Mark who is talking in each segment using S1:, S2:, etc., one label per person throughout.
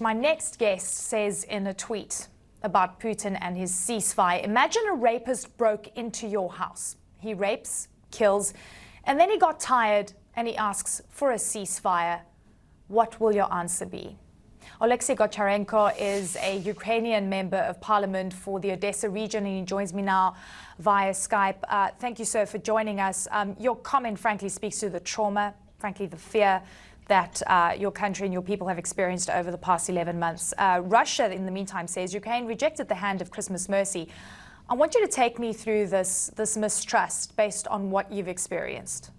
S1: My next guest says in a tweet about Putin and his ceasefire, imagine a rapist broke into your house. He rapes, kills, and then he got tired and he asks for a ceasefire. What will your answer be? Goncharenko is a Ukrainian member of parliament for the Odessa region, and he joins me now via Skype. Thank you, sir, for joining us. Your comment, frankly, speaks to the trauma, frankly, the fear that your country and your people have experienced over the past 11 months. Russia, in the meantime, says Ukraine rejected the hand of Christmas mercy. I want you to take me through this mistrust based on what you've experienced.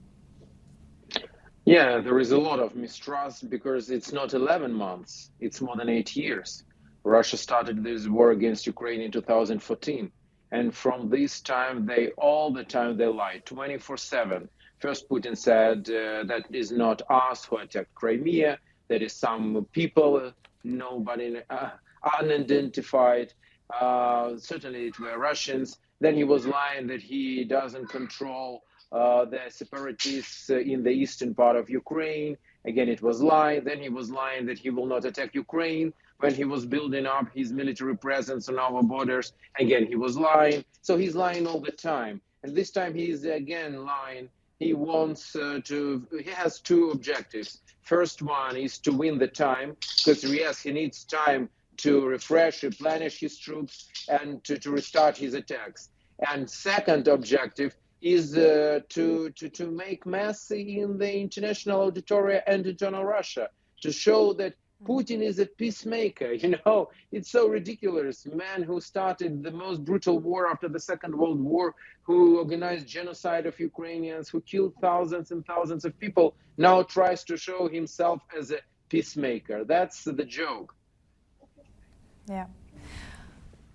S2: Yeah, there is a lot of mistrust because it's not 11 months, it's more than 8 years. Russia started this war against Ukraine in 2014. And from this time, all the time they lied, 24/7. First, Putin said that it is not us who attacked Crimea, that is some people, nobody unidentified, certainly it were Russians. Then he was lying that he doesn't control the separatists in the eastern part of Ukraine. Again, it was lying. Then he was lying that he will not attack Ukraine when he was building up his military presence on our borders. Again, he was lying. So he's lying all the time. And this time he is again lying. He wants he has two objectives. First one is to win the time, because yes, he needs time to refresh, replenish his troops and to restart his attacks. And second objective is to make mess in the international auditoria and internal Russia, to show that Putin is a peacemaker. You know, it's so ridiculous. Man who started the most brutal war after the Second World War, who organized genocide of Ukrainians, who killed thousands and thousands of people, now tries to show himself as a peacemaker. That's the joke.
S1: Yeah.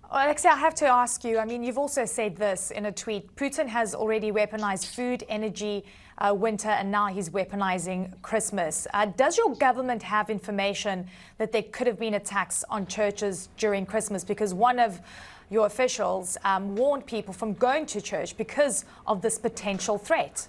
S1: Alexei, I have to ask you, I mean, you've also said this in a tweet. Putin has already weaponized food, energy, winter, and now he's weaponizing Christmas. Does your government have information that there could have been attacks on churches during Christmas? Because one of your officials warned people from going to church because of this potential threat.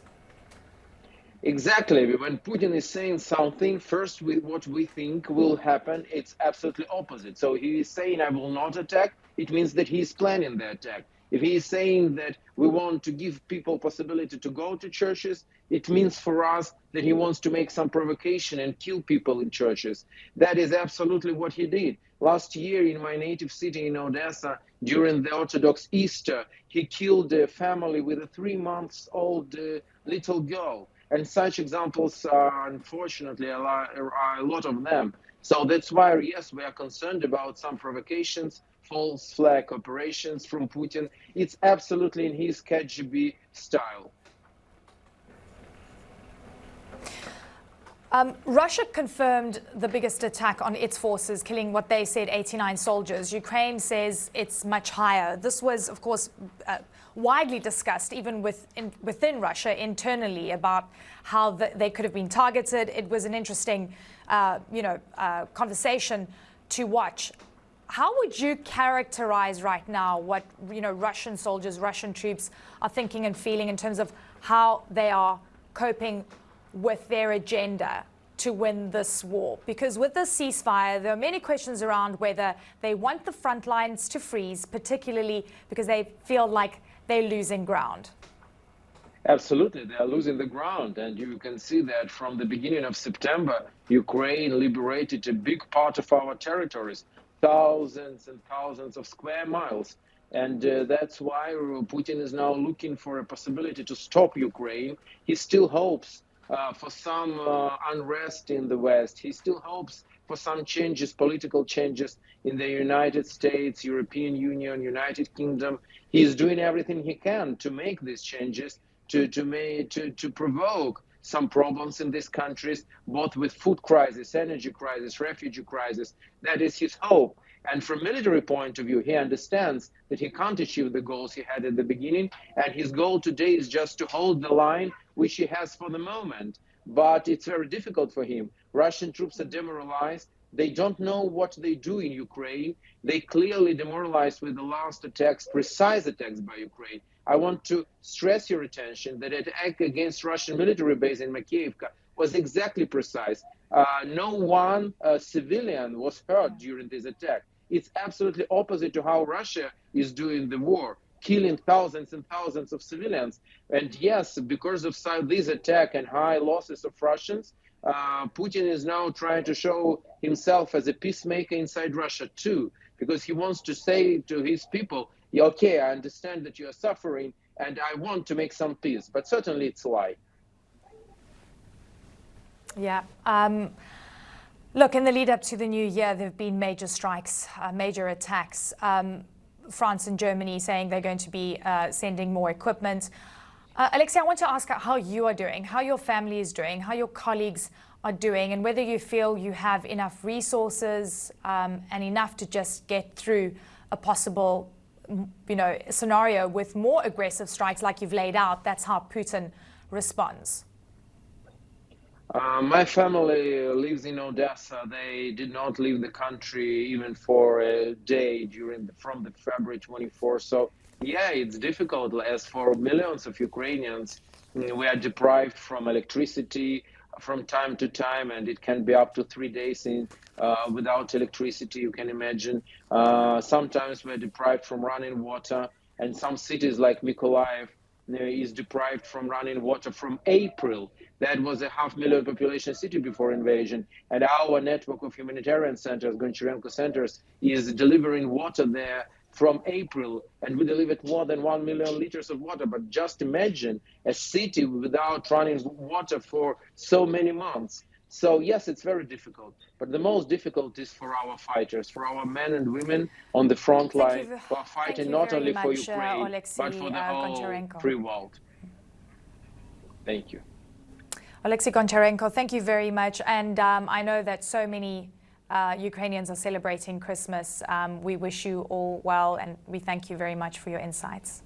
S2: Exactly. When Putin is saying something, first what we think will happen, it's absolutely opposite. So he is saying, I will not attack. It means that he is planning the attack. If he is saying that we want to give people possibility to go to churches, it means for us that he wants to make some provocation and kill people in churches. That is absolutely what he did. Last year in my native city in Odessa, during the Orthodox Easter, he killed a family with a 3-month-old little girl. And such examples are, unfortunately, are a lot of them. So that's why, yes, we are concerned about some provocations, false flag operations from Putin. It's absolutely in his KGB style.
S1: Russia confirmed the biggest attack on its forces, killing what they said 89 soldiers. Ukraine says it's much higher. This was, of course, widely discussed, even within Russia internally, about how they could have been targeted. It was an interesting, conversation to watch. How would you characterize right now what Russian soldiers, Russian troops are thinking and feeling in terms of how they are coping with their agenda to win this war? Because with this ceasefire, there are many questions around whether they want the front lines to freeze, particularly because they feel like they're losing ground.
S2: Absolutely, they are losing the ground. And you can see that from the beginning of September, Ukraine liberated a big part of our territories, thousands and thousands of square miles. And that's why Putin is now looking for a possibility to stop Ukraine. He still hopes for some unrest in the West. He still hopes for some changes, political changes in the United States, European Union, United Kingdom. He is doing everything he can to make these changes, to provoke some problems in these countries, both with food crisis, energy crisis, refugee crisis. That is his hope. And from military point of view, he understands that he can't achieve the goals he had at the beginning. And his goal today is just to hold the line, which he has for the moment. But it's very difficult for him. Russian troops are demoralized. They don't know what they do in Ukraine. They clearly demoralized with the last attacks, precise attacks by Ukraine. I want to stress your attention that attack against Russian military base in Makiivka was exactly precise. No one civilian was hurt during this attack. It's absolutely opposite to how Russia is doing the war, killing thousands and thousands of civilians. And yes, because of this attack and high losses of Russians, Putin is now trying to show himself as a peacemaker inside Russia too, because he wants to say to his people, "Yeah, okay, I understand that you are suffering, and I want to make some peace," but certainly it's a lie.
S1: Yeah. Look, in the lead up to the new year, there have been major strikes, major attacks. France and Germany saying they're going to be sending more equipment. Alexei, I want to ask how you are doing, how your family is doing, how your colleagues are doing, and whether you feel you have enough resources and enough to just get through a possible, scenario with more aggressive strikes like you've laid out. That's how Putin responds.
S2: My family lives in Odessa. They did not leave the country even for a day from the February 24th. So yeah, it's difficult. As for millions of Ukrainians, we are deprived from electricity from time to time, and it can be up to 3 days without electricity. You can imagine. Sometimes we're deprived from running water, and some cities like Mykolaiv is deprived from running water from April. That was a 500,000 population city before invasion. And our network of humanitarian centers, Goncharenko centers, is delivering water there from April. And we delivered more than 1 million liters of water. But just imagine a city without running water for so many months. So yes, it's very difficult. But the most difficult is for our fighters, for our men and women on the front line who are fighting not only for Ukraine, but for the whole free world. Thank you.
S1: Alexei Goncharenko, thank you very much. And I know that so many Ukrainians are celebrating Christmas. We wish you all well, and we thank you very much for your insights.